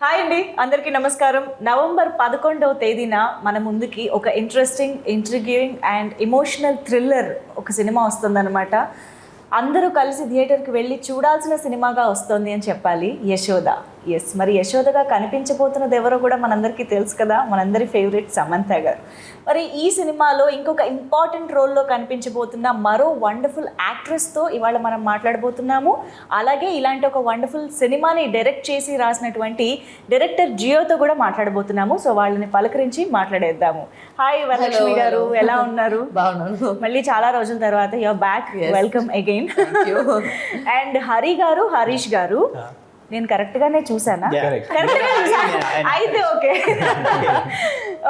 Hi అండి, అందరికీ నమస్కారం. నవంబర్ 11వ తేదీన మన ముందుకి ఒక ఇంట్రెస్టింగ్, ఇంట్రిగ్యూయింగ్ అండ్ ఎమోషనల్ థ్రిల్లర్ ఒక సినిమా వస్తుందన్నమాట. అందరూ కలిసి థియేటర్కి వెళ్ళి చూడాల్సిన సినిమాగా వస్తుంది అని చెప్పాలి, యశోద. ఎస్, మరి యశోదగా కనిపించబోతున్నది ఎవరో కూడా మనందరికీ తెలుసు కదా, మనందరి ఫేవరెట్ సమంత గారు. మరి ఈ సినిమాలో ఇంకొక ఇంపార్టెంట్ రోల్లో కనిపించబోతున్న మరో వండర్ఫుల్ యాక్ట్రెస్తో ఇవాళ మనం మాట్లాడబోతున్నాము. అలాగే ఇలాంటి ఒక వండర్ఫుల్ సినిమాని డైరెక్ట్ చేసి రాసినటువంటి డైరెక్టర్ జియోతో కూడా మాట్లాడబోతున్నాము. సో వాళ్ళని పలకరించి మాట్లాడేద్దాము. హాయ్ వరలక్ష్మి గారు, ఎలా ఉన్నారు? బాగున్నాను. మళ్ళీ చాలా రోజుల తర్వాత your back, welcome again. And Harish గారు, నేను కరెక్ట్గానే చూసానా? కరెక్ట్గా చూసాను అయితే ఓకే.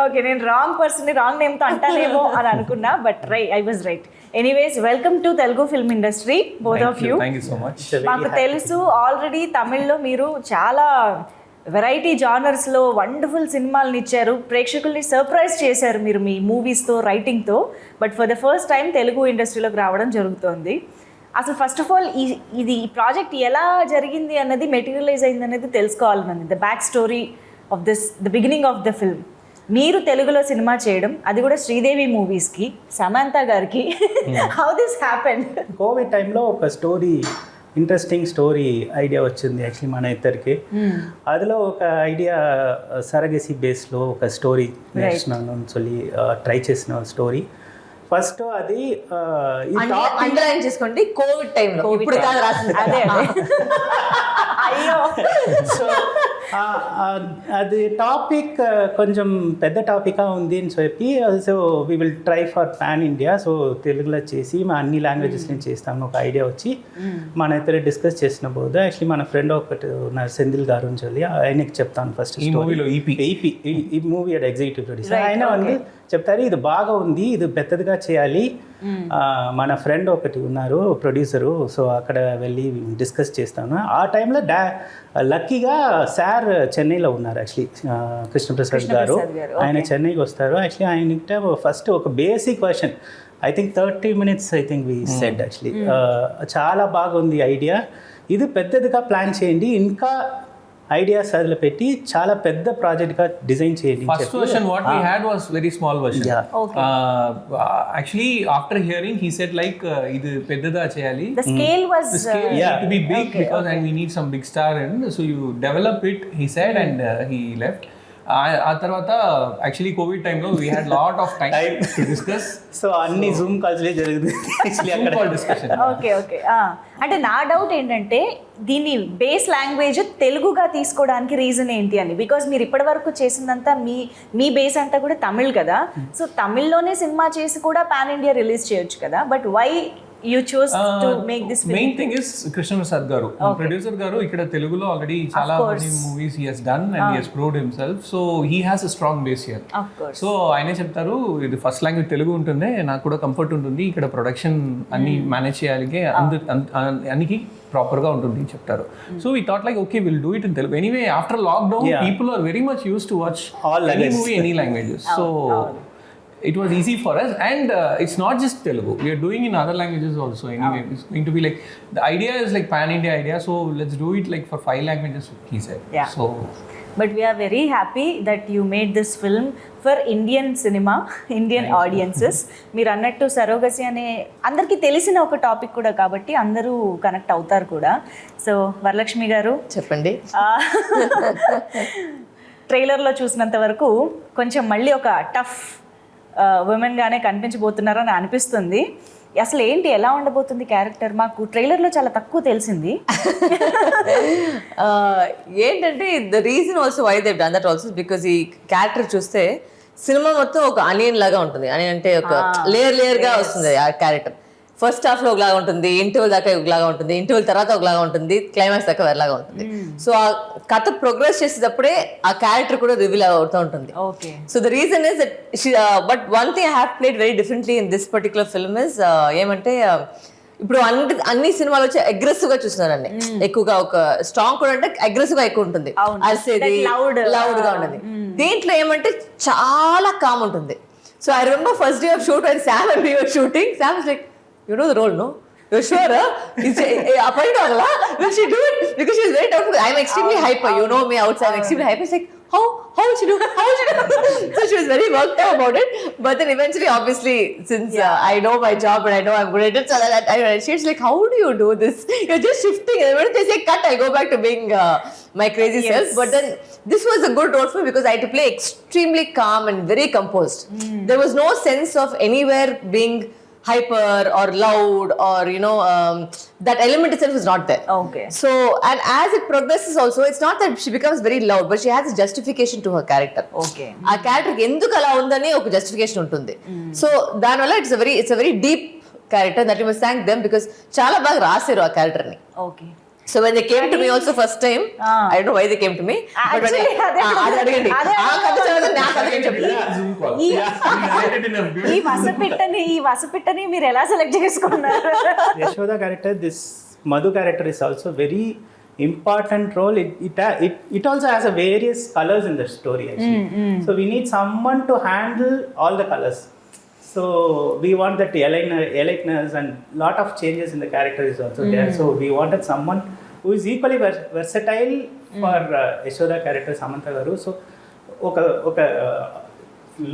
ఓకే, నేను రాంగ్ పర్సన్ని రాంగ్ నేమ్తో అంటానేమో అని అనుకున్నా, but I was right. Anyways, welcome to Telugu film industry, both of you. మాకు తెలుసు ఆల్రెడీ తమిళ్లో మీరు చాలా వెరైటీ జానర్స్లో వండర్ఫుల్ సినిమాలను ఇచ్చారు, ప్రేక్షకుల్ని సర్ప్రైజ్ చేశారు మీరు మీ మూవీస్తో, రైటింగ్తో. But for the first time Telugu ఇండస్ట్రీలోకి రావడం జరుగుతోంది. అసలు ఫస్ట్ ఆఫ్ ఆల్ ఈ ప్రాజెక్ట్ ఎలా జరిగింది అన్నది, మెటీరియలైజ్ అయింది అనేది తెలుసుకోవాలన్నది. The back story of the beginning of the film. మీరు తెలుగులో సినిమా చేయడం, అది కూడా శ్రీదేవి మూవీస్కి, సమంత గారికి, హౌ దిస్ హ్యాపెండ్? కోవిడ్ టైంలో ఒక ఇంట్రెస్టింగ్ స్టోరీ ఐడియా వచ్చింది యాక్చువల్లీ మన ఇద్దరికి. అదిలో ఒక ఐడియా సరగసి బేస్లో ఒక స్టోరీ నేర్చుకున్నాను, ట్రై చేసిన స్టోరీ. ఫస్ట్ అది అండర్లైన్ చేసుకోండి, కోవిడ్ టైంలో, ఇప్పుడు కాదు రాసింది. అదే అయ్యో. సో అది టాపిక్ కొంచెం పెద్ద టాపిక్గా ఉంది అని చెప్పి, so we will try for pan India. So తెలుగులో చేసి మా అన్ని లాంగ్వేజెస్ని చేస్తాము ఒక ఐడియా వచ్చి మన ఇద్దరు డిస్కస్ చేసిన పోదు. యాక్చువల్లీ మన ఫ్రెండ్ ఒకటి ఉన్నారు సెంధిల్ గారు అని చెప్పి, ఆయనకి చెప్తాను ఫస్ట్ ఈ మూవీ ఎగ్జిక్యూటివ్ ప్రొడ్యూసర్. ఆయన வந்து చెప్తారు ఇది బాగా ఉంది, ఇది పెద్దదిగా చేయాలి. మన ఫ్రెండ్ ఒకటి ఉన్నారు ప్రొడ్యూసరు, సో అక్కడ వెళ్ళి డిస్కస్ చేస్తాను. ఆ టైంలో లక్కీగా సార్ చెన్నైలో ఉన్నారు యాక్చువల్లీ, కృష్ణప్రసాద్ గారు. ఆయన చెన్నైకి వస్తారు. యాక్చువల్లీ ఆయన ఫస్ట్ ఒక basic question, I think 30 minutes I think we said actually, చాలా బాగుంది ఐడియా, ఇది పెద్దదిగా ప్లాన్ చేయండి, ఇంకా ఐడియాస్ అదిలో పెట్టి చాలా పెద్ద ప్రాజెక్ట్ గా డిజైన్ చేయండి. First version what we had was very small version. Okay. Actually after hearing he said like idu peddada cheyali, The scale was need to be big because and we need some big star and so you develop it, he said, and he left. ఆ తర్వాత actually Covid టైంలో we had lot of time to discuss. So అన్ని Zoom కాల్స్లే జరుగుతుంది discussion. Okay. అంటే నా doubt ఏంటంటే దీని base language తెలుగుగా తీసుకోవడానికి రీజన్ ఏంటి అని. బికాజ్ మీరు ఇప్పటి వరకు చేసిందంతా మీ బేస్ అంతా కూడా తమిళ్ కదా, సో తమిళ్లోనే సినిమా చేసి కూడా పాన్ ఇండియా రిలీజ్ చేయొచ్చు కదా, but why you chose to make this film? Main thing is Krishnapprasad garu, producer garu ikkada Telugulo already chala many movies he has done and he has proved himself, so he has a strong base here. Of course. So ayane cheptaru idi first language Telugu untunde naaku kuda comfort untundi, ikkada production anni manage cheyalige aniki proper ga untundi cheptaru. So we thought like okay, we'll do it in Telugu. Anyway after lockdown people are very much used to watch all any movie any languages, so it was easy for us, and it's not just Telugu, we are doing in other languages also. Anyway it's going to be like, the idea is like pan India idea, so let's do it like for 5 languages, he said. So but we are very happy that you made this film for Indian cinema, Indian audiences. మీరు అన్నట్టు surrogacy అనే అందరికీ తెలిసిన ఒక topic కూడా కాబట్టి అందరూ connect అవుతారు కూడా. సో వరలక్ష్మి గారు చెప్పండి. ట్రైలర్లో చూసినంత వరకు కొంచెం మళ్ళీ ఒక టఫ్ ఉమెన్ గానే కనిపించబోతున్నారని అనిపిస్తుంది. అసలు ఏంటి, ఎలా ఉండబోతుంది క్యారెక్టర్? మాకు ట్రైలర్లో చాలా తక్కువ తెలిసింది. ఏంటంటే the reason also why they done that also because ఈ క్యారెక్టర్ చూస్తే సినిమా మొత్తం ఒక అనియన్ లాగా ఉంటుంది. అనియన్ అంటే ఒక లేయర్ గా వస్తుంది ఆ క్యారెక్టర్. ఫస్ట్ హాఫ్ లో ఒకలాగా ఉంటుంది, ఇంటర్వెల్ దాకా ఒకలాగా ఉంటుంది, ఇంటర్వెల్ తర్వాత ఒకలాగా ఉంటుంది, క్లైమాక్స్ దాకా వేరేలాగా ఉంటుంది. సో ఆ కథ ప్రోగ్రెస్ చేసేటప్పుడే ఆ క్యారెక్టర్ కూడా రివీల్ అవుతూ ఉంటుంది. So the reason is that but one thing I have played very differently in this particular film is ఏమంటే ఇప్పుడు అన్ని సినిమాలు వచ్చి అగ్రెసివ్ గా చూస్తున్నారండి, ఎక్కువగా ఒక స్ట్రాంగ్ కూడా అంటే అగ్రెసివ్ గా ఎక్కువ ఉంటుంది, అరిసేది లౌడ్ గా ఉంటుంది. దీంట్లో ఏమంటే చాలా కామ్ ఉంటుంది. So I remember first day of shoot when Sam and we were shooting, Sam was like, you know the role, no? You're sure? Will she do it? Because she's very doubtful. I'm extremely hyper. You know me outside. I'm extremely hyper. It's like, how will she do? So she was very worked out about it. But then eventually, obviously, since I know my job and I know I'm good at it, so that she's like, how do you do this? You're just shifting. And when they say cut, I'll go back to being my crazy self. But then this was a good role for me because I had to play extremely calm and very composed. There was no sense of anywhere being hyper or loud or that element itself is not there. Okay. So, and as it progresses also, it's not that she becomes very loud, but she has a justification to her character. Okay. ఆ character ఎందుకు అలా ఉందని ఒక justification ఉంటుంది. So దానివల్ల it's a very deep character that you must thank them because చాలా బాగా రాశారు ఆ క్యారెక్టర్ ని. Okay. So when they came to me also first time, I don't know why they came to me. But when ఈ వసపిట్టని మీరు ఎలా select చేసుకున్నారు? Yashoda character, this Madhu character is also very important role. It also has a various colors in the story actually. So we need someone to handle all the colors. So we want that alertness and lot of changes in the character is also there. So we wanted someone who is equally versatile for Yashoda character Samantha garu. So oka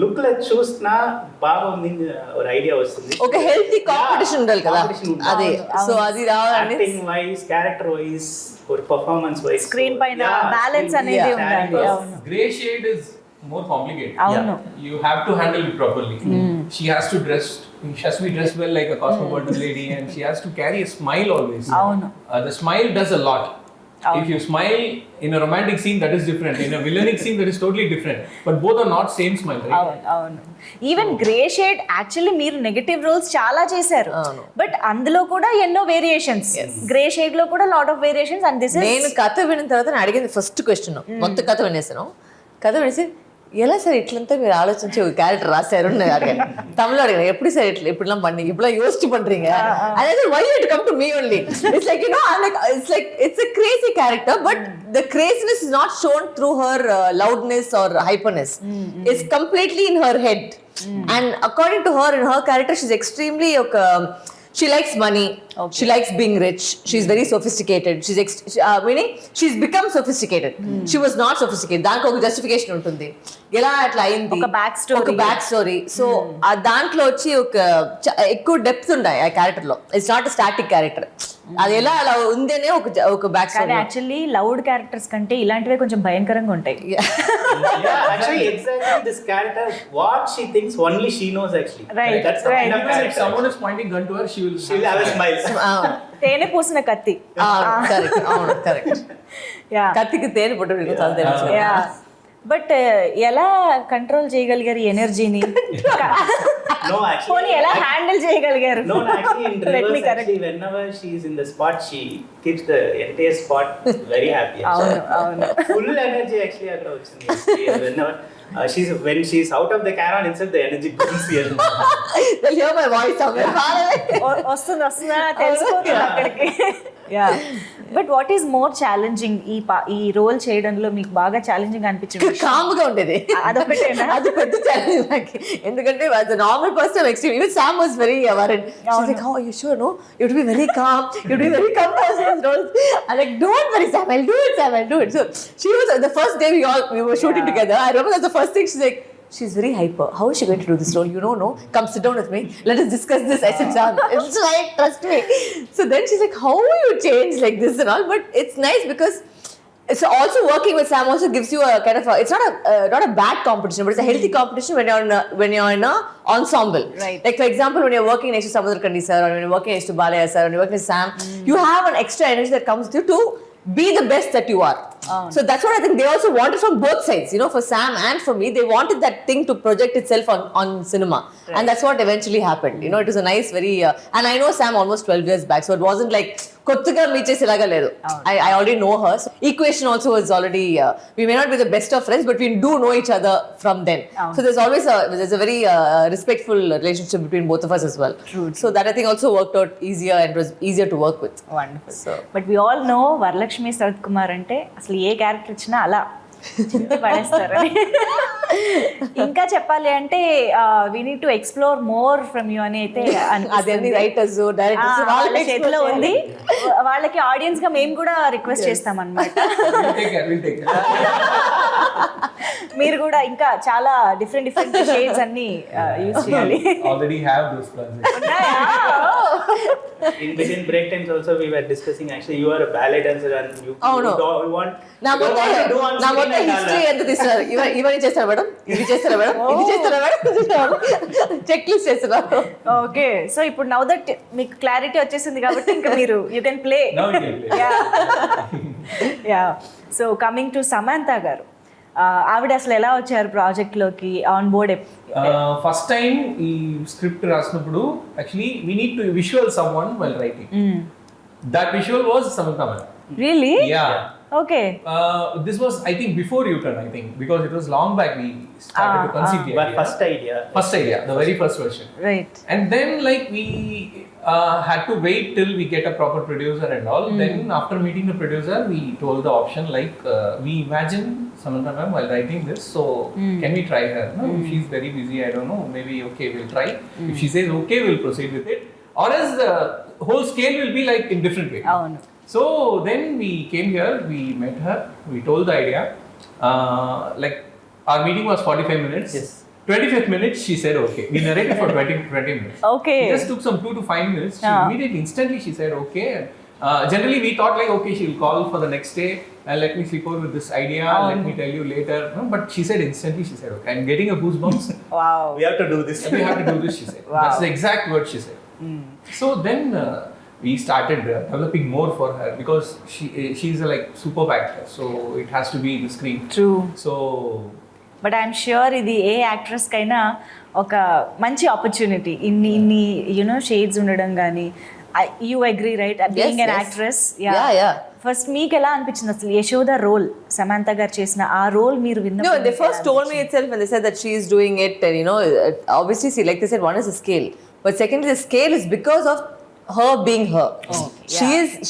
look la chusna baga undi or idea vastundi. ఒక healthy competition ఉండాలి కదా అదే. So అది రావాలని acting wise, character wise, or performance wise, screen పైన balance అనేది ఉండాలి. Gray shade is more complicated. అవును. You have to handle it properly. She has to be dressed well like a cosmopolitan lady, and she has to carry a smile always. అవును. The smile does a lot. If you smile in a romantic scene, that is different. In a villainic scene, that is totally different. But both are not same smile, right? అవును. Even grey shade actually మీరు negative roles చాలా చేశారు, but అందులో కూడా ఎన్నో variations. Grey shade లో కూడా lot of variations. And this నేను కథ విన్న తర్వాత నేను అడిగింది ఫస్ట్ క్వశ్చన్, మొత్తం కథ వినేసాను. కథ వినేసి ఎలా సార్ ఇట్లంతా మీరు ఆలోచించి ఒక క్యారెక్టర్ రాశారు నేను అడిగాను. తమిళ అడిగాను, எப்படி சார் இப்படிலாம் பண்ணீங்க, இப்படிலாம் யோசிச்சு பண்றீங்க? அதாவது why you come to me only? It's like it's a crazy character, but the craziness is not shown through her loudness or hyperness. It's completely in her head. And according to her, in her character, she's extremely she likes money. Okay. She likes being rich. She's very sophisticated. Meaning she's become sophisticated. She was not sophisticated. దానికి ఒక justification ఉంటుంది. ఎలా అట్లా అయింది, ఒక back story. So ఆ దాంట్లో వచ్చి ఒక ఎక్కువ డెప్త్ ఉన్నాయి ఆ క్యారెక్టర్ లో. It's not static character. అది ఎలా అలా ఉందనే ఒక back story. Actually loud characters కంటే ఇలాంటివే కొంచెం భయంకరంగా ఉంటాయి. Actually exactly this character, what she thinks only she knows actually. Right. That's the kind of Even if character. someone is pointing gun to her, she will have a smile. తేనె పూసిన కత్తి. Correct. కత్తికి తేనె పుట్టు చాలా తెలుసు. But ఎలా control చేయగలిగారు ఈ ఎనర్జీని? No, actually. పోనీ ఎలా హ్యాండిల్ చేయగలిగారు? No, actually in reverse, actually whenever she is in the spot, she keeps the entire spot very happy. అవును. Full energy actually అక్కడ వచ్చింది. Whenever when she's out of the caravan itself, the energy comes here. They'll hear my voice somewhere. వస్తుందా తెలిసిపోతుంది అక్కడికి. But what is more challenging ఈ role చేయడంలో మీకు బాగా ఛాలెంజింగ్ అనిపించింది? కామ్గా ఉండేది, అదొకటేనా? అది పెద్ద ఛాలెంజ్ నాకు. ఎందుకంటే as a normal person I'm extreme. Even Sam was very worried. She's like, oh, you sure? No, you have to be very calm. You have to be very calm as those roles. I'm like, don't worry Sam, I'll do it. So she was the first day we were shooting together. I remember that's the first thing. She's like, she's very hyper. How is she going to do this role? You don't know. Come sit down with me. Let us discuss this. I said, Sam, it's right. Trust me. So then she's like, how you change like this and all? But it's nice because it's also working with Sam also gives you a kind of it's not a bad competition, but it's a healthy competition when you're in a ensemble. Right. Like for example, when you're working next to Samudrakandi sir, or when you're working next to Balaya sir, or when you're working with Sam, you have an extra energy that comes with you to be the best that you are. So that's what I think they also wanted from both sides. For Sam and for me, they wanted that thing to project itself on cinema. Right. And that's what eventually happened. It was a nice, very... and I know Sam almost 12 years back, so it wasn't like... కొత్తగా meet చేసేలాగా లేదు. I already know her. So equation also is already... we may not be the best of friends, but we do know each other from then. So there's always a very respectful relationship between both of us as well. True. So that I think also worked out easier and was easier to work with. Wonderful. So, but we all know Varalakshmi Sarath Kumar అంటే అసలు ఏ character ఇచ్చినా అలా చింపి పడేస్తారని. ఇంకా చెప్పాలి అంటే we need to explore more from you అని అయితే అదే రైటర్స్ డైరెక్టర్స్ వాళ్ళ చేతిలో ఉంది. వాళ్ళకి ఆడియన్స్ గా మేము కూడా రిక్వెస్ట్ చేస్తాం అన్నమాట. మీరు కూడా ఇంకా చాలా డిఫరెంట్ షేడ్స్ అన్ని యూజ్ చేయాలి. Already have those plans. In between break times also we were discussing, actually you are a ballet dancer and you don't want నా మొత్తం హిస్టరీ ఎంత తీస్తారు, ఇవన్నీ చేస్తారా మేడం, ఇది చేస్తారా మేడం, ఇది చేస్తారా మేడం, చెక్ లిస్ట్ చేస్తున్నారు. ఓకే, సో ఇప్పుడు నౌ దట్ మీకు క్లారిటీ వచ్చేసింది కాబట్టి ఇంకా మీరు you can play. Yeah, so coming to Samantha గారు, ఆవిడ అసలు ఎలా వచ్చారు ప్రాజెక్ట్ లోకి ఆన్ బోర్డ్? ఫస్ట్ టైం ఈ స్క్రిప్ట్ రాసినప్పుడు actually we need to visual someone while writing. That visual was Samantha madam. Really? Yeah. Okay. This was, I think, before U-turn, I think, because it was long back we started to conceive the idea. First idea, the very first version. Right. And then like we had to wait till we get a proper producer and all. Then after meeting the producer, we told the option like we imagine Samantha ma'am while writing this, so can we try her? No, she's very busy, I don't know, maybe okay, we'll try. If she says okay, we'll proceed with it. Or else the whole scale will be like in different way. Oh no. So then we came here, we met her, we told the idea. Like our meeting was 45 minutes. Yes. 25th minute she said okay. We narrated for 20 minutes. Okay. It just took some 2 to 5 minutes. She immediately, instantly she said okay. Generally we thought like okay, she'll call for the next day and let me sleep over with this idea, let me tell you later. No, but she said instantly, she said okay. I'm getting a goosebumps. Wow. We have to do this. We have to do this, she said. Wow. That's the exact word she said. So then we started developing more for her because she's a like superb actor, so it has to be the screen. True. So but I'm sure ఇది ఏ actress కైనా ఒక మంచి opportunity. ఇన్ని you know shades ఉండడం కానీ, you agree right? Being an actress, first మీకు ఎలా అనిపించింది అసలు యశోద రోల్ సమంత గారు చేసిన ఆ రోల్ మీరు విన్న? No, they first told me itself when they said that she is doing it, and you know, obviously see, like they said, one is the scale, but secondly the scale is because of her being her.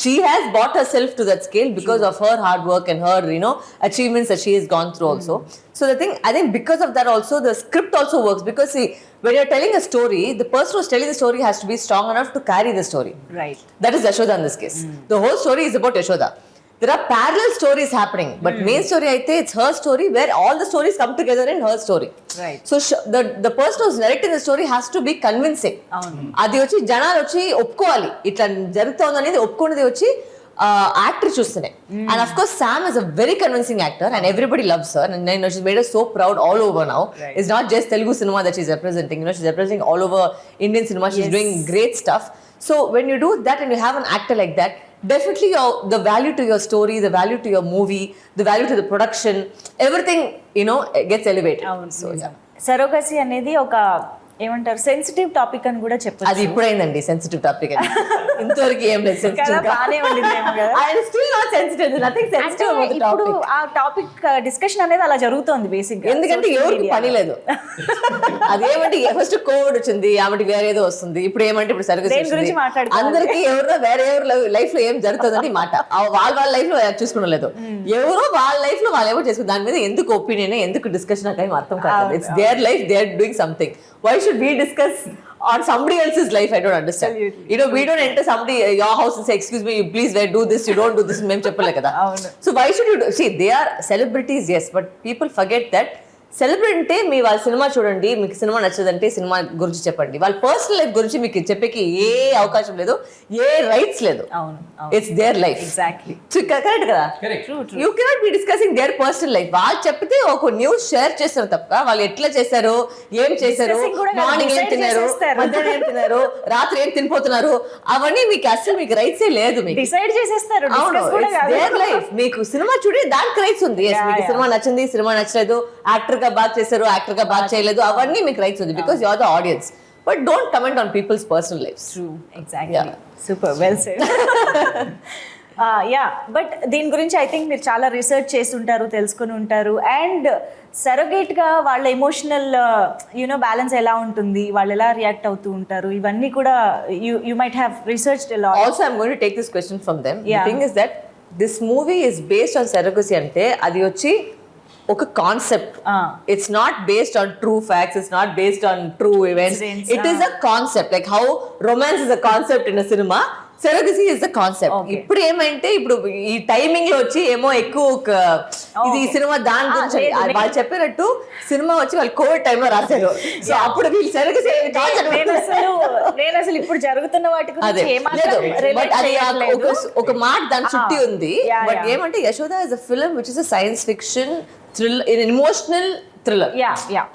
She has brought herself to that scale because of her hard work and her, you know, achievements that she has gone through also. So the thing, I think because of that also the script also works, because see, when you're telling a story, the person who's telling the story has to be strong enough to carry the story. Right. That is Yashoda in this case. The whole story is about Yashoda. There are parallel stories happening, but main story aithe it's her story where all the stories come together in her story. Right. So the person who's narrating the story has to be convincing. అది వచ్చి జనాలు వచ్చి ఒప్పుకోవాలి, ఇట్లా జరుగుతుంది అనేది ఒప్పుకునేది వచ్చి actor చూస్తేనే. And of course Sam is a very convincing actor and everybody loves her, and you know she's made us so proud all over now. Right. It's not just Telugu cinema that she's representing, you know, she's representing all over Indian cinema. She's doing great stuff. So when you do that and you have an actor like that, definitely the value to your story, the value to your movie, the value to the production, everything, you know, gets elevated. So yeah. Surrogacy అనేది ఒక ఏమంటారు sensitive topic అని కూడా చెప్పచ్చు. అది ఇప్పుడైందండి sensitive topic అని, ఇంతవరకు ఏం లేదు సెన్సిటివ్. బాగానే ఉండిందేమో కదా. I am still not sensitive. There's nothing sensitive about the topic. ఇప్పుడు ఆ టాపిక్ డిస్కషన్ అనేది అలా జరుగుతోంది బేసిక్ గా, ఎందుకంటే ఎవరికి పని లేదు. అదేమంటే ఫస్ట్ కోవిడ్ వచ్చింది, ఆమెకి వేరే ఏదో వస్తుంది, ఇప్పుడు ఏమంటే ఇప్పుడు సరిగ్గా అందరికి ఎవరో వేరే ఎవరు లైఫ్ లో ఏం జరుగుతుందని మాట వాళ్ళ లైఫ్ లో చూసుకునలేదు. ఎవరో వాళ్ళ లైఫ్ లో వాళ్ళు ఎవరు చేసుకుని దాని మీద ఎందుకు ఒపీనియన్, ఎందుకు డిస్కషన్ నాకు ఏం అర్థం కాదు. It's their life, they are doing something. Why should we discuss on somebody else's life? I don't understand. Absolutely. You know, we don't enter somebody your house and say, excuse me, you please do this, you don't do this, mem cheppale kada. So why should you see, they are celebrities, yes, but people forget that celebrity అంటే మీ వాళ్ళ cinema చూడండి, మీకు cinema నచ్చదంటే cinema గురించి చెప్పండి, వాళ్ళ personal life గురించి మీకు చెప్పేకి ఏ అవకాశం లేదు, ఏ రైట్స్ లేదు. It's their life. Exactly correct కదా. You cannot be discussing their personal life. వాళ్ళు చెప్తే ఒక న్యూస్ షేర్ చేస్తారు తప్ప వాళ్ళు ఎట్లా చేశారు, ఏం చేశారు, మార్నింగ్ ఏం తిన్నారు, మధ్యాహ్నం ఏం తిన్నారు, రాత్రి ఏం తినిపోతున్నారు, అవన్నీ మీకు అసలు మీకు రైట్సే లేదు. మీకు డిసైడ్ చేసేస్తారు. Their life. మీకు సినిమా చూడే దానికి రైట్స్ ఉంది. మీకు సినిమా నచ్చింది, సినిమా నచ్చలేదు, యాక్టర్ గా బాగా చేశారు, యాక్టర్ గా బాగా చేయలేదు, అవన్నీ మీకు రైట్స్ ఉంది because you are the audience. But don't comment on people's personal lifes. True, exactly. Super well said. Yeah, but దీని గురించి ఐ థింక్ మీరు చాలా రీసెర్చ్ చేసి ఉంటారు, తెలుసుకుని ఉంటారు. అండ్ సరోగేట్ గా వాళ్ళ ఎమోషనల్ యూనో బ్యాలెన్స్ ఎలా ఉంటుంది, వాళ్ళు ఎలా రియాక్ట్ అవుతూ ఉంటారు, ఇవన్నీ కూడా you might have researched a lot. Also I'm going to take this question from them. The thing is that this movie is based on surrogacy. అంటే అది వచ్చి ఒక concept. It's not based on true facts, it's not based on true events. It is a concept, like how romance is a concept in a cinema, surrogacy is the concept. ఇప్పుడు ఏమంటే ఇప్పుడు ఈ timing లో వచ్చి ఏమో ఎక్కువ ఇది ఈ సినిమా దాని గురించి వాళ్ళు చెప్పినట్టు సినిమా వచ్చి వాళ్ళు కోవిడ్ టైమ్ లో రాశారు. సో అప్పుడు వీళ్ళు సరగసీ నేను అసలు ఇప్పుడు జరుగుతున్న వాటి ఒక మాట దాని చుట్టి ఉంది. బట్ ఏమంటే Yashoda is a film which is a science fiction thriller, emotional thriller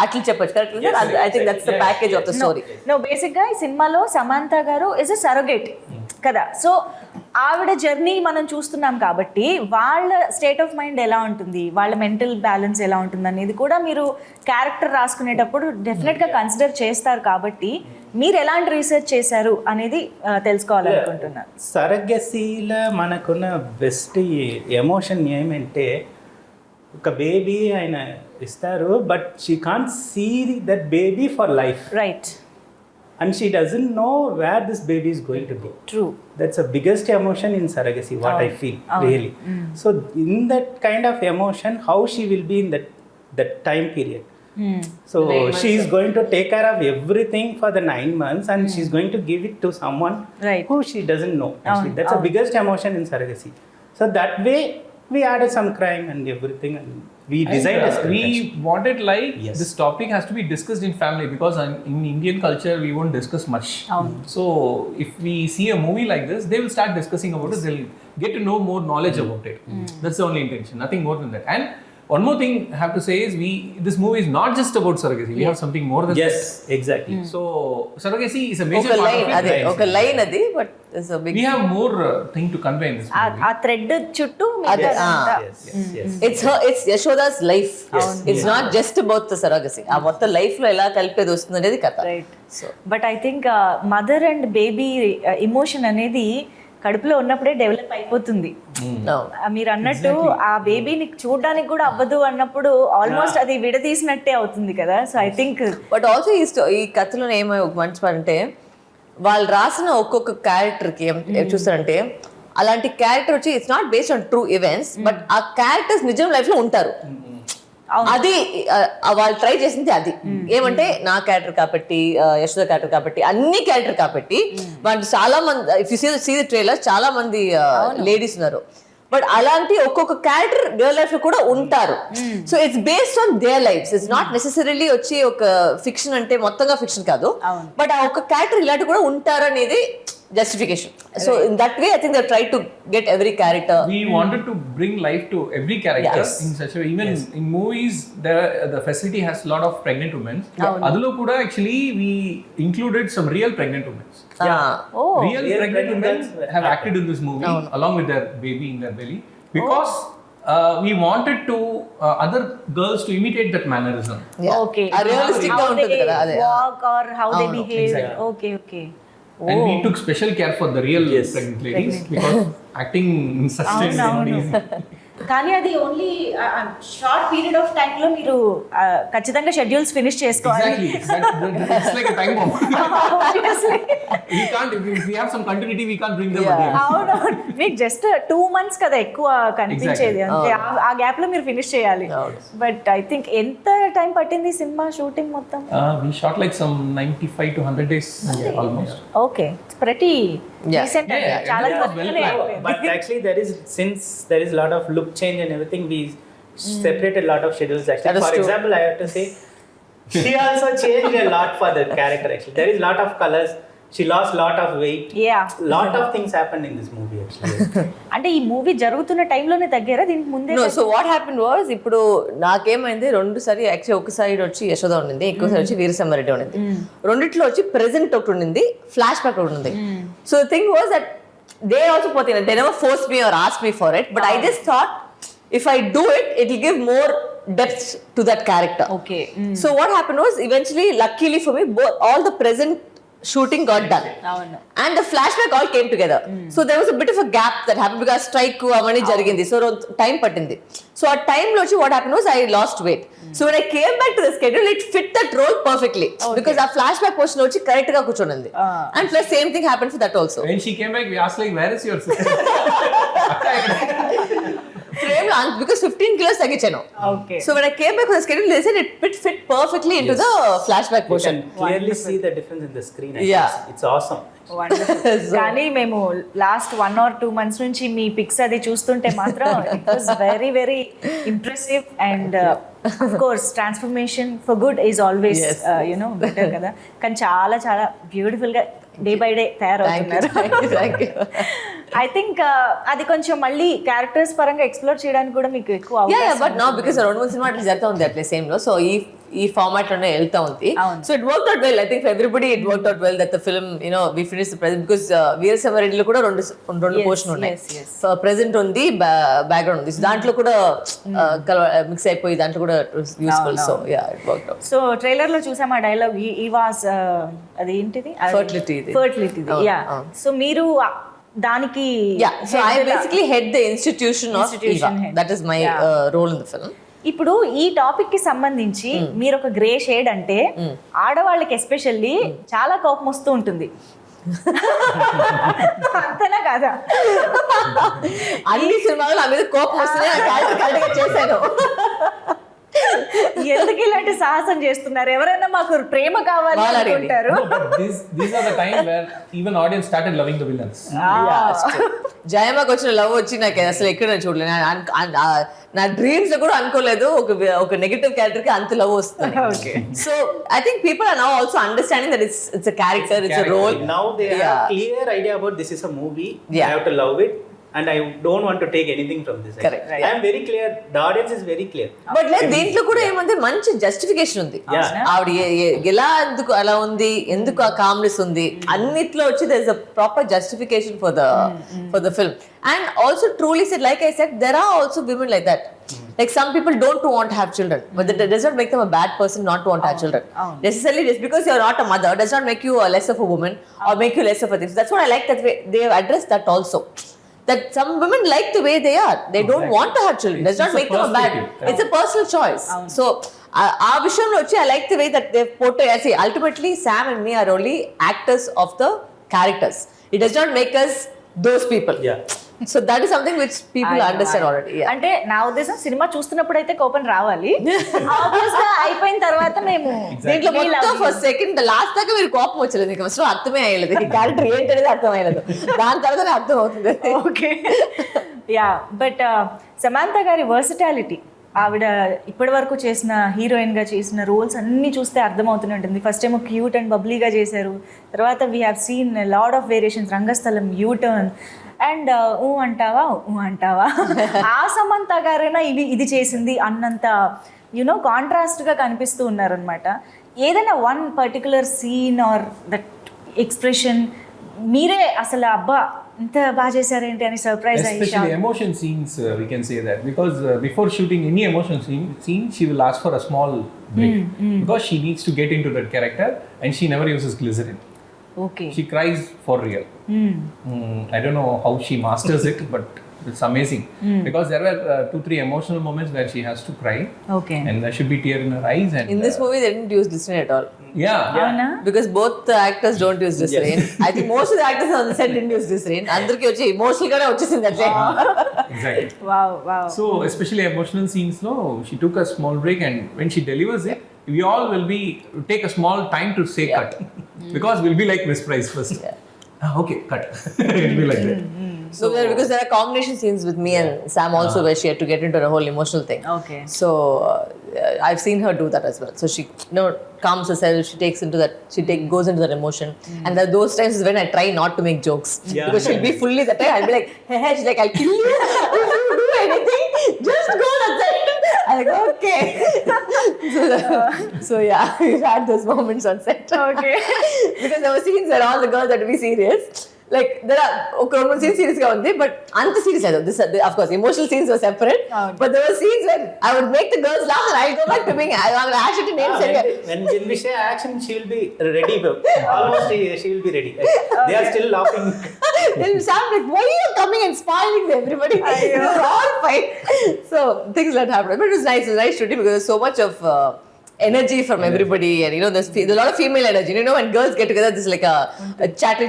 అట్లా చెప్పొచ్చు. Correct? I think that's the package of the story. No, basic గా ఈ సినిమాలో సమంత గారు ఇస్ అ సరోగేట్ కదా. సో ఆవిడ జర్నీ మనం చూస్తున్నాం కాబట్టి వాళ్ళ స్టేట్ ఆఫ్ మైండ్ ఎలా ఉంటుంది, వాళ్ళ మెంటల్ బ్యాలెన్స్ ఎలా ఉంటుంది అనేది కూడా మీరు క్యారెక్టర్ రాసుకునేటప్పుడు డెఫినెట్గా కన్సిడర్ చేస్తారు. కాబట్టి మీరు ఎలాంటి రీసెర్చ్ చేశారు అనేది తెలుసుకోవాలనుకుంటున్నాను. సరగసీలో మనకున్న బెస్ట్ ఎమోషన్ ఏమంటే, ఒక బేబీ ఆయన ఇస్తారు, but she can't see that baby for life. Right. And she doesn't know where this baby is going to be. True. That's the biggest emotion in surrogacy, what I feel, really. So in that kind of emotion, how she will be in that time period. So she is going to take care of everything for the 9 months, and she's going to give it to someone who she doesn't know. Actually, that's the biggest emotion in surrogacy. So that way, we added some crime and everything, and we designed a script. We wanted this topic has to be discussed in family, because in Indian culture we won't discuss much. So if we see a movie like this, they will start discussing about it. They'll get to know more knowledge about it. That's the only intention, nothing more than that. And one more thing I have to say is this movie is not just about surrogacy. We have something more than that. Yes, exactly. So surrogacy is a major part of it. ఒక line అది, but it's a big, we have more thing to convey in this movie. ఆ thread చుట్టూ it's Yashoda's life. It's not just about the surrogacy. ఆ మొత్తం life లో ఎలా కలిపేది వస్తుంది అనేది కథ. Right. But I think mother and baby emotion అనేది కడుపులో ఉన్నప్పుడే డెవలప్ అయిపోతుంది. మీరు అన్నట్టు ఆ బేబీని చూడడానికి కూడా అవ్వదు అన్నప్పుడు ఆల్మోస్ట్ అది విడదీసినట్టే అవుతుంది కదా. So I think but also ఈ కథలో ఏమో ఒక మంచి పని అంటే, వాళ్ళు రాసిన ఒక్కొక్క క్యారెక్టర్కి ఏం చూస్తారంటే, అలాంటి క్యారెక్టర్ వచ్చి it's not based on true events, but ఆ క్యారెక్టర్స్ నిజం లైఫ్ లో ఉంటారు. అది వాళ్ళు ట్రై చేసింది అది ఏమంటే, నా క్యారెక్టర్ కాబట్టి, యశోద క్యారెక్టర్ కాబట్టి, అన్ని క్యారెక్టర్ కాబట్టి వాళ్ళు చాలా మంది, if you see the trailer, చాలా మంది లేడీస్ ఉన్నారు. బట్ అలాంటి ఒక్కొక్క క్యారెక్టర్ రియల్ లైఫ్ లో కూడా ఉంటారు. So it's based on their lifes. It's not necessarily వచ్చి ఒక ఫిక్షన్ అంటే మొత్తంగా ఫిక్షన్ కాదు, బట్ ఆ ఒక్క క్యారెక్టర్ ఇలాంటి కూడా ఉంటారు అనేది justification. So in that way, I think they tried to get every character. We wanted to bring life to every character in such a way. Even in movies, the facility has a lot of pregnant women. Adulo kuda actually we included some real pregnant women. Real pregnant women have acted in this movie along with their baby in their belly, because we wanted to other girls to imitate that mannerism. Okay. A realistic how they untadi walk or how they behave. Exactly. Okay. And we took special care for the real pregnant ladies, because acting in such a easy. కానీ అది only short period of time లో మీరు ఖచ్చితంగా schedules finish చేసుకోవాలి. It's like a time bomb. We can't, if we have some continuity, we can't bring them again. అవును, మీకు just 2 months కదా ఎక్కువ కనిపించేది, అంటే ఆ గ్యాప్ లో మీరు ఫినిష్ చేయాలి. బట్ ఐ థింక్ ఎంత టైం పట్టింది సినిమా షూటింగ్ మొత్తం? We shot like some 95 to 100 days almost. Okay, it's pretty decent. చాలా త్వరగానే అయిపోయింది. But actually since there is a lot of look change and everything, we separated a lot of schedules actually. For example, I have to say she also changed a lot for the character actually. There is a lot of colors, she lost lot of weight. Lot of things happened in this movie actually. అంటే ఈ movie జరుగుతున్న టైంలోనే తగ్గారా దీనికి ముందే? No, so what happened was, ఇప్పుడు నాకేమైంది, 2 సారి actually ఒక side వచ్చి యశోద ఉండింది, ఎక్కువసారి వచ్చి వీరసమ్మారెడ్డి ఉండింది. రెండిట్లో వచ్చి ప్రెజెంట్ ఒకటి ఉండింది, ఫ్లాష్ బ్యాక్ ఒకటి ఉంది. So the thing was that they also పోతే they never forced me or asked me for it, but I just thought if I do it, it will give more depth to that character. Okay. So what happened was, eventually, luckily for me, all the present shooting got done, and the flashback all came together. So there was a bit of a gap that happened because strike avani jarigindi, so time pattindi. So at time lo what happened was I lost weight. So when I came back to the schedule, it fit that role perfectly, because our flashback portion వచ్చి correct గా కూర్చోనుంది. And plus same thing happened for that also. When she came back, we asked like, where is your sister? frame లో because 15 kilos తగ్గించాను. Okay. So when I came back with the schedule, they said it fit perfectly into the flashback You portion. can clearly see the difference in the screen. Yeah. It's awesome. కానీ మేము last 1 or 2 months నుంచి మీ pics అది చూస్తుంటే మాత్రం it was very very impressive and of course transformation for good is always you know better కదా. కానీ చాలా చాలా బ్యూటిఫుల్ గా డే బై డే తయారవుతున్నారు. ఐ థింక్ అది కొంచెం మళ్ళీ క్యారెక్టర్స్ పరంగా ఎక్స్ప్లోర్ చేయడానికి కూడా మీకు ఎక్కువ బట్ నో బికాస్ 2-3 సినిమా అట్లా జరుగుతూ ఉంది అట్లే సేమ్ లో. సో ఈ ఫార్మాట్ లోనే వెళ్తా ఉంది. So it work out well. I think for everybody it work out well that the film we finish the present because వీరసమరెడ్డిలో కూడా రెండు పోర్షన్ ఉన్నాయి. ప్రెజెంట్ ఉంది, బ్యాక్గ్రౌండ్ ఉంది. దాంట్లో కూడా మిక్స్ అయిపోయి దాంట్లో కూడా useful. So yeah it work out. So trailer లో చూసాం ఆ డైలాగ్ ఈ వాస్ అది ఏంటిది ఫర్టిలిటీ. యా సో మీరు దానికి so I basically head the institution of Eva. That is my role in the film. ఇప్పుడు ఈ టాపిక్ కి సంబంధించి మీరు ఒక గ్రే షేడ్ అంటే ఆడవాళ్ళకి ఎస్పెషల్లీ చాలా కోపం వస్తూ ఉంటుంది. అంతేనా కాదా? అన్ని సినిమాలు నా మీద కోపం వస్తున్నాయి చేశాను. ఎందుకు ఇలాంటి సాహసం చేస్తున్నారు? ఎవరైనా మాకు ప్రేమ కావాలి అనుకుంటారు. These are the time where even audience started loving the villains. జయమ్మకి వచ్చిన లవ్ వచ్చి నాకు అసలు ఎక్కడ చూడలేదు. నా డ్రీమ్స్ లో కూడా అనుకోలేదు ఒక నెగటివ్ క్యారెక్టర్ కి అంత లవ్ వస్తుంది. So I think people are now also understanding that it's a character, it's a role. Now they have clear idea about this is a movie. You have to love it. And I don't want to take anything from this. Correct. I am very clear. The audience is very clear. But like దీంట్లో కూడా ఏమంటే మంచి justification ఉంది. ఆవిడ ఎలా ఎందుకు అలా ఉంది, ఎందుకు ఆ కామ్నెస్ ఉంది, అన్నిట్లో వచ్చి there is a proper justification for the film. And also truly said, like I said, there are also women like that. Like some people don't want to have children, but that does not make them a bad person not to want to have children. Necessarily just because you are not a mother does not make you less of a woman or make you less of a thing. So that's what I like that way they have addressed that also. That some women like the way they are. They don't want to have children. Does not make them a bad. It's a personal choice. So, our vision I like the way that they portray. I say ultimately Sam and me are only actors of the characters. It does not make us those people. Yeah. So that is something which people understand already. Yeah. అంటే నా ఉద్దేశం cinema చూస్తున్నప్పుడు అయితే కోపం రావాలి. Obvious గా అయిపోయిన తర్వాత మేము దీంట్లో మొత్తం ఫస్ట్ సెకండ్ లాస్ట్ దాకా మీరు కోపం వచ్చలేదు. మీకు అసలు అర్థమే అయ్యలేదు. ఈ క్యారెక్టర్ ఏంటనేది అర్థం అయ్యలేదు. దాని తర్వాతనే అర్థం అవుతుంది. ఓకే యా బట్ సమాంత గారి వర్సిటాలిటీ, ఆవిడ ఇప్పటి వరకు చేసిన హీరోయిన్ గా చేసిన రోల్స్ అన్ని చూస్తే అర్థమవుతూనే ఉంటుంది. ఫస్ట్ ఏమో క్యూట్ అండ్ బబ్లీగా చేశారు. తర్వాత we have seen lot of variations, Rangasthalam, U turn and అంటావా ఆ సమంత గారైనా ఇది చేసింది అన్నంత యునో కాంట్రాస్ట్గా కనిపిస్తూ ఉన్నారనమాట. ఏదైనా one particular scene or that expression మీరే అసలు అబ్బా ఇంత బాగా చేశారేంటి అని సర్ప్రైజ్ అయ్యి. Especially emotion scenes, we can say that because before shooting any emotion scene, she will ask for a small break because she needs to get into that character and she never uses glycerin. Okay. She cries for real. I don't know how she masters it, but it's amazing because there were 2-3 emotional moments where she has to cry. Okay. And there should be tear in her eyes. And in this movie, they didn't use glycerin at all. Yeah. Because both the actors don't use glycerin. Yes. I think most of the actors on the set didn't use glycerin. Andarki vachi emotional gaane vachesindi atle. Exactly. Wow. So especially emotional scenes, no, she took a small break, and when she delivers it, we all will take a small time to say cut because we'll be like Miss Price first. Okay, cut. It'll be like that. So because there are combination scenes with me and Sam also where she had to get into the whole emotional thing. Okay. So I've seen her do that as well. So she calms herself, she goes into that emotion. And there are those times when I try not to make jokes. Because she'll be fully that time. I'll be like, hey, she's like, I'll kill you if you do anything. Just go that side. I'm like, okay. So yeah, we've had those moments on set. Okay. Because there were scenes where all the girls had to be serious. Like there are one scene serious ga undi, but anta serious ado. This of course emotional scenes were separate. But there were scenes where I would make the girls laugh and I'll go back to being actually name when we say action, she will be ready. Almost she will be ready. They are still laughing. And Sam like, why are you coming and spoiling everybody? It's all fine. So things that happened, but it was nice shooting because there was so much of energy from everybody, and you know there's a lot of female energy. You know, when girls get together, there's like a chattery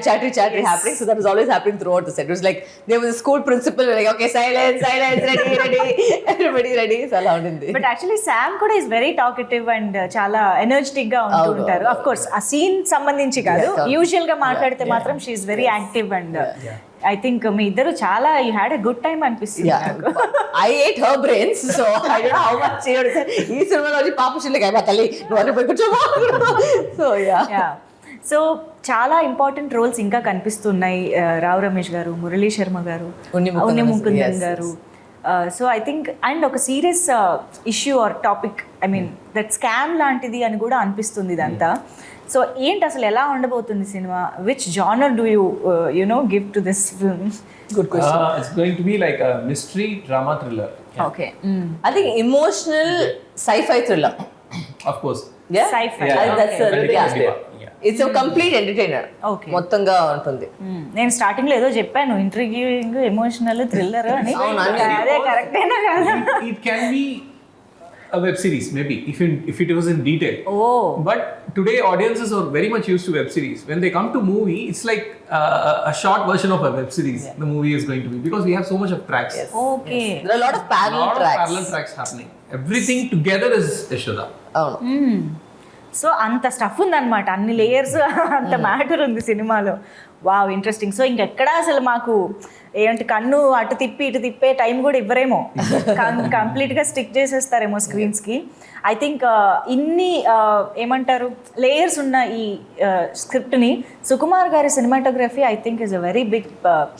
happening. So that was always happening throughout the set. It was like there was a school principal like, okay, silence, ready, everybody ready. So allowed in there. But actually Sam kuda is very talkative and చాలా energetic గా ఉంటుంటారు. Of course ఆ scene సంబంధించి కాదు, usual గా మాట్లాడితే మాత్రం she is very active and I think మీ ఇద్దరు చాలా you had a good time అనిపిస్తుంది నాకు. I ate her brains, so I don't know how much ఈ సినిమాలో వచ్చి పాపశిల్లికి అయిపో తల్లి నువ్వు పోయి కూర్చోమా. సో సో చాలా ఇంపార్టెంట్ రోల్స్ ఇంకా కనిపిస్తున్నాయి. రావు రమేష్ గారు, మురళీ శర్మ గారు, ఉన్ని ముకుందన్ గారు. సో ఐ థింక్ అండ్ ఒక serious issue our topic, I mean that scam లాంటిది అని కూడా అనిపిస్తుంది ఇదంతా. సో ఏంటి అసలు ఎలా ఉండబోతుంది cinema? Which genre do you know give to this film? Good question. It's going to be like a mystery drama thriller. Okay. I think emotional sci-fi thriller. Of course. Yeah. Sci-fi. That's it's a complete entertainer. Okay. మొత్తంగా ఉంటుంది. నేను starting లో ఏదో చెప్పాను, ఇంట్రిగ్యూయింగ్, emotional, thriller అని. అదే కరెక్టేనా కాదా? It can be a web series maybe if it was in detail. Oh. But today audiences are very much used to web series. When they come to movie, it's like a short version of a web series. The movie is going to be, because we have so much of tracks. Yes. Okay. Yes. There are a lot of parallel tracks happening. Everything together is Yashoda. అవును. So అంత stuff ఉందన్నమాట, అన్ని layers, అంత matter ఉంది సినిమాలో. Wow, interesting. So ఇంకెక్కడా అసలు మాకు ఏంటి కన్ను అటు తిప్పి ఇటు తిప్పే టైం కూడా ఇవ్వరేమో, కంప్లీట్గా స్టిక్ చేసేస్తారేమో స్క్రీన్స్కి. ఐ థింక్ ఇన్ని ఏమంటారు లేయర్స్ ఉన్న ఈ స్క్రిప్ట్ని సుకుమార్ గారి cinematography I think is a very big.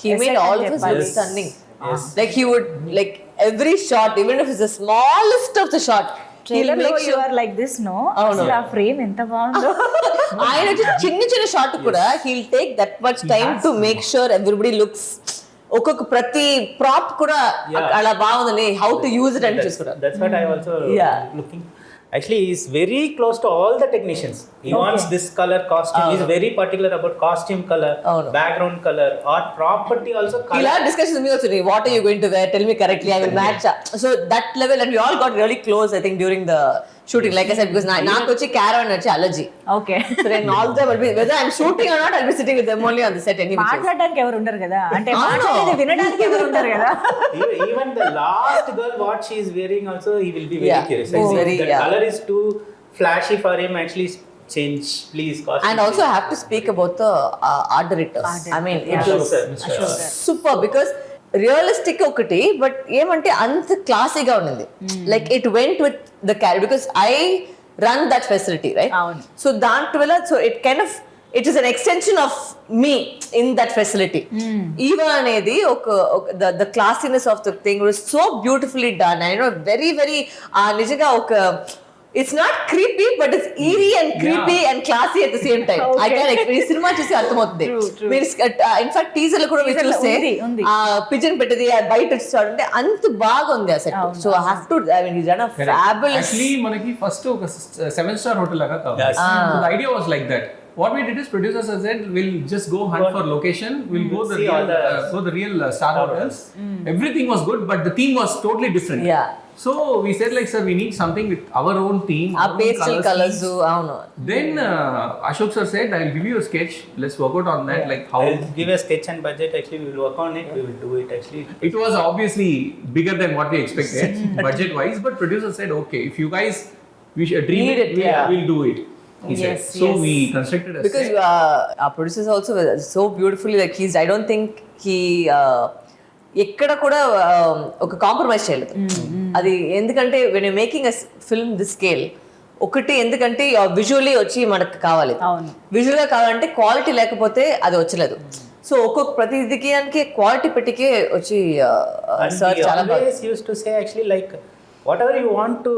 He made all of us stunning. Like he would, like every shot, even if it's the smallest of the shot, he'll make sure you are like this, no? అసలు ఆ frame ఎంత బాగుందో. ఆయన చిన్న shot కూడా he'll take that much time to make sure everybody looks, ఒక్కొక్క ప్రతి ప్రాప్ కూడా అలా బాగుందని, how to use it అని చూసుకుంటారు. That's what I also looking. Actually, he is very close to all the technicians. He wants this color costume. He is very particular about costume color, background color, art property also color. He'll have discussions with me also. What are you going to wear? Tell me correctly. I will match. So that level, and we all got really close, I think, during the shooting. Like I said, because నాకు వచ్చి caravan వచ్చి allergy. Okay. So then all the time, whether I'm shooting or not, I'll be sitting with them only on the set anyway. మాట్లాడడానికి ఎవరు ఉండరు కదా, అంటే మాట్లాడేది వినడానికి ఎవరు ఉండరు కదా. Even the last girl, what she is wearing also, he will be very curious. The color is too flashy for him. Actually, change, please. Costume, and also I have to speak about the art directors. I mean, it was super, because realistic ఒకటి, but ఏమంటే అంత క్లాసీగా ఉన్నది. Like it went with the character, because I run that facility, right? So దాంట్లో so it kind of it is an extension of me in that facility. ఈవా అనేది ఒక the classiness of the thing was so beautifully done. I know very very నిజంగా ఒక it's not creepy, but it's eerie and creepy and classy at the same time. I can experience cinema చూసి అర్థమవుతుంది. మీరు in fact teaser లో కూడా మీరు చూస్తే ఆ పిజన్ పెట్టేది ఆ బయట చూడండి అంత బాగుంది ఆ set. So I have to, I mean is done a fabulous. Actually మనకి ఫస్ట్ ఒక 7-star హోటల్ లాగా కావాలి. The idea was like that. What we did is, producers said, we'll just go hunt for location, we'll go the real star hotels. Everything was good, but the theme was totally different. Yeah. So we said like, sir, we need something with our own theme, our pastel colors. Avunu. Then Ashok sir said, I'll give you a sketch, let's work out on that. Like how I'll give a sketch and budget. Actually, we will work on it. We will do it. Actually, it was obviously bigger than what we expected budget wise, but producer said, okay, if you guys dream it, we'll do it. He said. So we constructed a because our producers also were so beautifully, like I don't think he ఎక్కడ కూడా ఒక compromise చేయలేదు. అది ఎందుకంటే when you making a film this scale, ఒకటి ఎందుకంటే visually వచ్చి మనకు కావాలి, విజువల్గా కావాలంటే క్వాలిటీ లేకపోతే అది వచ్చలేదు. సో ఒక్కొక్క ప్రతిదికి క్వాలిటీ పెట్టికే వచ్చి సార్ చాలా బాగా used to say actually like whatever you want to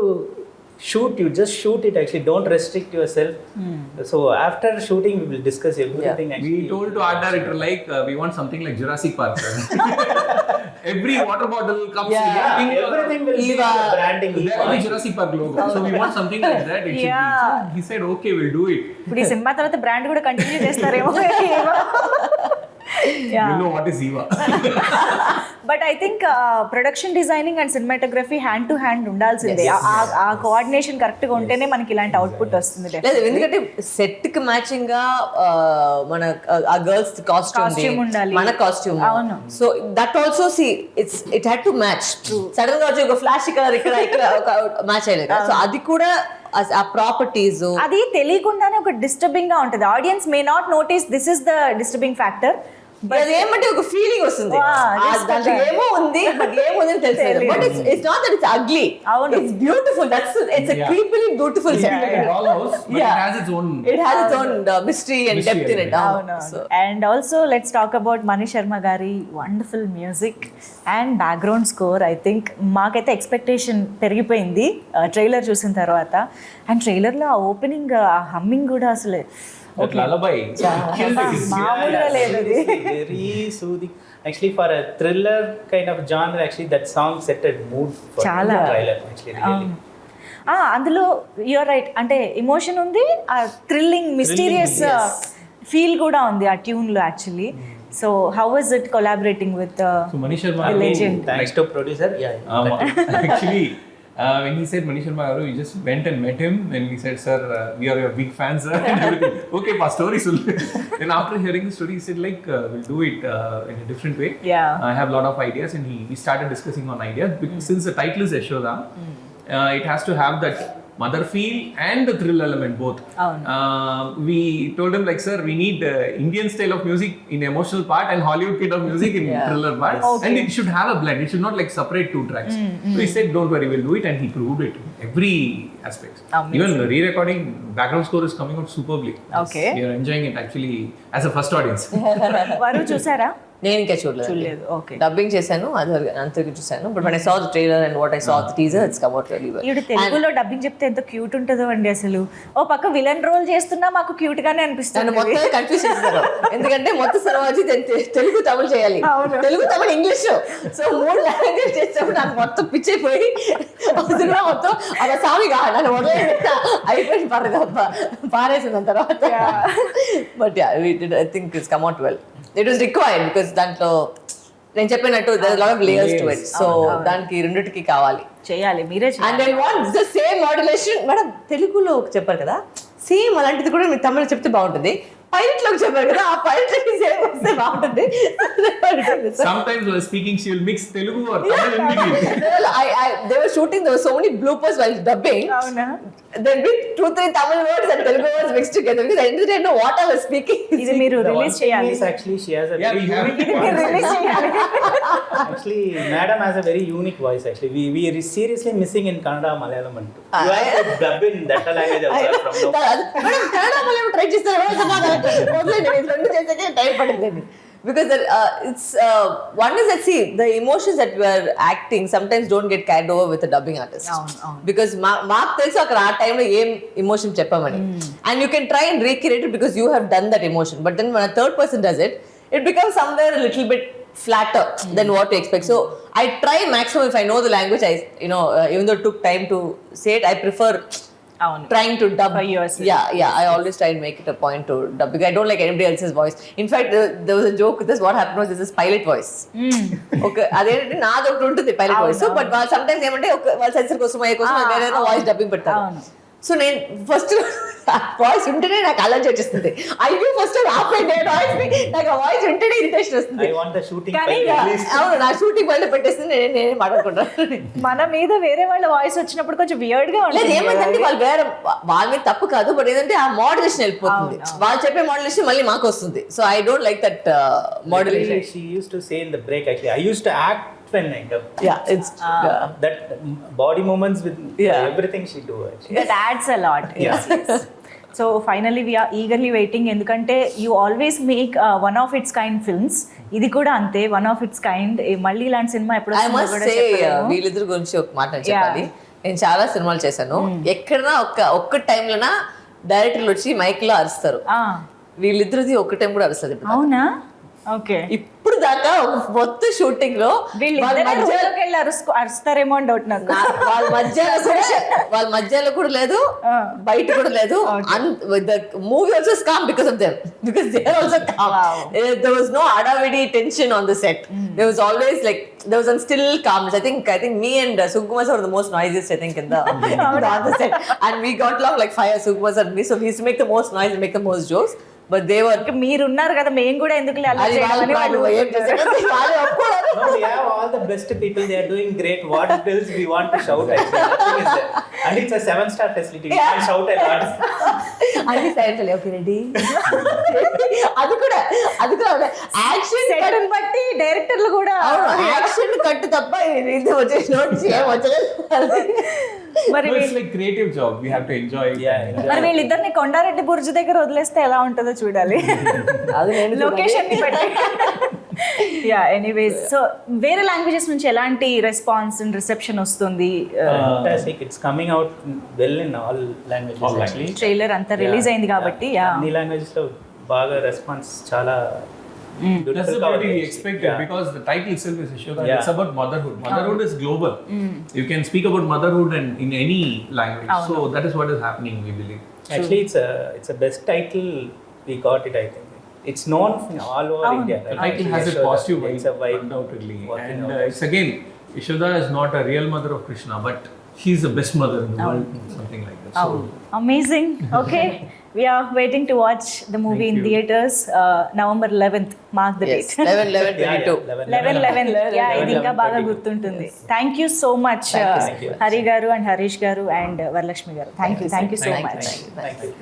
shoot, you just shoot it. Actually, don't restrict yourself. So after shooting we will discuss everything. Actually, we told to art director like we want something like Jurassic Park. Every water bottle comes everything will be branding. There will be Jurassic Park logo. So we want something like that. It should be. So he said okay, we'll do it. ఇప్పుడు ఈ cinema తర్వాత brand కూడా continue చేస్తారేమో. You know what is Eva. But I think production designing and cinematography hand to hand ఉండాల్సిందే. ఆ coordination correct గా ఉంటేనే మనకి ఇలాంటి అవుట్పుట్ వస్తుంది. లేదు, ఎందుకంటే సెట్ కి మ్యాచింగ్ గా మన ఆ గర్ల్స్ కాస్ట్యూమ్ ఉండాలి, మన కాస్ట్యూమ్. అవును. So that also see it had to match. Sudden గా వచ్చి ఒక ఫ్లాష్ కలర్ ఇక్కడ ఒక మ్యాచ్ అయ్యలేదు. సో అది కూడా ఆ ప్రాపర్టీస్ అది తెలియకుండానే ఒక డిస్టర్బింగ్ గా ఉంటుంది. Audience may not notice this is the disturbing factor. ఏమంటే ఒక ఫీలింగ్ వస్తుంది, దాంట్లో ఏమో ఉంది బట్ ఏముంది తెలియదు. But it's not that it's ugly, it's beautiful. That's it's a creepily beautiful set. Like a dollhouse, but it has its own mystery and depth in it. And also let's talk about Mani Sharma gari wonderful music and background score. I think మాకైతే expectation పెరిగిపోయింది trailer చూసిన తర్వాత. And ట్రైలర్లో ఆ opening ఆ humming కూడా అసలు lullaby. మామూలుగా లేదు. Very soothing. Actually, for a thriller kind of genre, actually that song set a mood for చాలా. the trailer. Actually, really. అందులో యూఆర్ రైట్, అంటే ఎమోషన్ ఉంది, ఆ థ్రిల్లింగ్ మిస్టీరియస్ ఫీల్ కూడా ఉంది ఆ ట్యూన్ లో actually. So how was it collaborating with Mani Sharma legend? Thanks to producer. Actually, when he said Mani Sharma garu, we just went and met him and we said, sir, we are your big fans, sir, and everything. Okay, pa story sul. Then after hearing the story, he said like we'll do it in a different way. Yeah. I have a lot of ideas, and we started discussing on ideas. Since the title is Yashoda, it has to have that mother feel and the thrill element both. We told him like, sir, we need Indian style of music in emotional part and Hollywood kind of music in thriller part. Okay. And it should have a blend. It should not like separate two tracks. So he said, don't worry, we'll do it, and he proved it in every aspect. Amazing. Even the re-recording background score is coming out superbly. Okay. We are enjoying it actually as a first audience. వారు చూసారా? నేను ఇంకా చూడలేదు. Okay. Dubbing చేశాను, అది అంతకు చూశాను. But when I saw the trailer and what I saw the teaser, it's come out really well. ఈవిడ తెలుగులో డబ్బింగ్ చెప్తే ఎంత క్యూట్ ఉంటుందో అండి అసలు. ఓ పక్క విలన్ రోల్ చేస్తున్నా మాకు క్యూట్ గానే నన్ను అనిపిస్తుంది. మొత్తం కన్ఫ్యూజ్ చేస్తారు, ఎందుకంటే మొత్తం సినిమా వచ్చి తెలుగు తమిళ చేయాలి, తెలుగు తమిళ ఇంగ్లీష్. సో 3 లాంగ్వేజ్ చేసేటప్పుడు నాకు మొత్తం పిచ్చైపోయి సినిమా మొత్తం అలా సామిగా నన్ను వదిలేస్తా అయిపోయింది, పారేసింది దాని తర్వాత. But I think it's come out well. It was required because దాంట్లో నేను చెప్పినట్టు there lot of layers to it. So దానికి రెండిటికి కావాలి, చేయాలి, మీరే and I want the same modulation. Madam తెలుగులో చెప్పారు కదా, సేమ్ అలాంటిది కూడా మీరు తమిళ చెప్తే బాగుంటుంది. పైలట్ లోకి చెప్పారు కదా, ఆ పైలట్ సేమ్ వస్తే బాగుంటుంది. Sometimes while speaking, she will mix Telugu or Tamil in between. They were shooting, there were so many bloopers while dubbing. అవునా? There will be 2-3 Tamil words and Telugu words mixed together because I didn't know what I was speaking. ఇది మీరు The one release thing చేయాలి. is actually she has a Yeah, very we have unique it. voice. Release చేయాలి. Actually, madam has a very unique voice. Actually, we are seriously missing in Kannada, Malayalam, and you have to dub in that language also from now. Madam Kannada Malayalam try చేస్తారు, రెండు చేసేకే time పడిందండి. Because it's one is that, see, the emotions that we are acting sometimes don't get carried over with the dubbing artist. Because మాకు తెలుసు అక్కడ ఆ టైంలో ఏం emotion చెప్పామని, and you can try and recreate it because you have done that emotion. But then when a third person does it, it becomes somewhere a little bit flatter than what you expect. So I try maximum, if I know the language, I even though it took time to say it, I prefer trying to dub. I always try and make it a point to dub because I don't like anybody else's voice. In fact, there was a joke with this. What happened was, this is pilot voice. Okay, అదేంటి నాది ఒకటి ఉంటుంది pilot voice. So but sometimes ఏమంటే వాళ్ళ sensor కోసం వేరే voice dubbing పెడతారు. So నేను ఫస్ట్ వాయిస్ వింటేనే నాకు అలర్జీ వచ్చేస్తుంది. అయ్యో ఫస్ట్ ఆపండి వాయిస్, నాకు ఆ వాయిస్ వింటేనే ఇరిటేషన్ వస్తుంది. I want the shooting కానీ అవును, నా షూటింగ్ బయట పెట్టేస్తుంది, నేనే మాట్లాడుకుంటాను. మన మీద వేరే వాళ్ళ వాయిస్ వచ్చినప్పుడు కొంచెం వియర్డ్ గా లేదు, ఉంటుంది. ఏమంటే వాళ్ళు వేరే వాళ్ళ మీద తప్పు కాదు, బట్ ఏంటంటే ఆ మోడ్యులేషన్ వెళ్ళిపోతుంది. వాళ్ళు చెప్పే మోడ్యులేషన్ మళ్ళీ మాకు వస్తుంది. So I don't like that modulation. She used to say in the break, actually, I used to act when I dub. It's That body movements with everything she do. Actually. That adds a lot. Yes. So finally we are eagerly waiting, ఎందుకంటే you always make one of its kind films. ఇది కూడా అంతే, one of its kind. మళ్ళీ ఇలాంటి cinema ఎప్పుడు I must say, వీళ్ళిద్దరి గురించి ఒక మాట చెప్పాలి. నేను చాలా సినిమాలు చేశాను, ఎక్కడన్నా ఒక్క టైంలోనా డైరెక్టర్లు వచ్చి మైక్ లో అరుస్తారు. వీళ్ళిద్దరిది ఒక్క టైం కూడా అరుస్తుంది. అవునా? ఓకే. ఇప్పుడు దాకా ఒక మొత్తం షూటింగ్ లో వీళ్ళిద్దరే రూమ్లోకి వెళ్ళి అరుస్తారేమో అని డౌట్ నాకు. వాళ్ళ మధ్యలో కూడా లేదు, బయట కూడా లేదు. The movie also calm because of them, because they are also calm. There was no adavidi tension on the set. There was always like there was a still calmness. I think me and Sukumar sir were the most noisiest, I think, in the on the set, and we got along like fire, Sukumar sir and me, so we used to make the most noise and make the most jokes. But they were, మీరున్నారు కదా, మేము కూడా ఎందుకు అలా చేయమని వాళ్ళు ఏం చేశారు? వాళ్ళు ఒప్పుకోరు. No, we have all the best people. They are doing great. What else we want to shout actually? Nothing is there. And it's a 7-star facility. We can shout a lot. అన్ని silent okay ready. అది కూడా action set బట్టి డైరెక్టర్లు కూడా action కట్టు తప్ప ఇది వచ్చేసి నోట్స్ ఏం వచ్చలేదు. మరి No, it's like creative job. We have to enjoy. మరి వీళ్ళిద్దరిని కొండారెడ్డి బుర్జ్ దగ్గర వదిలేస్తే ఎలా ఉంటుందో చూడాలి, లొకేషన్ ని బట్టి. యా, ఎనీవేస్, సో వేరే లాంగ్వేజెస్ నుంచి ఎలాంటి రెస్పాన్స్ అండ్ రిసెప్షన్ వస్తుంది? Fantastic. It's coming out well in all languages actually. Trailer అంతా రిలీజ్ అయింది కాబట్టి అన్ని లాంగ్వేజెస్ లో బాగా రెస్పాన్స్ చాలా That's the what we expected, because the title itself is Yashoda. It's about motherhood. Motherhood is global. You can speak about motherhood in any language. So that is what is happening, we believe. Actually, it's a best title we got it, I think. It's known all over India. The title has a positive vibe, It's a vibe, undoubtedly. working And out. it's again, Yashoda is not a real mother of Krishna, but she's the best mother in the world, something like that. So amazing. Okay, we are waiting to watch the movie in theaters. November 11th, mark the date. 11/11/22. 11/11. Yeah, ఇది ఇంకా బాగా గుర్తుంటుంది. Thank you so much Hari గారు and Harish గారు and Varalakshmi గారు. Thank you so much. Thank you.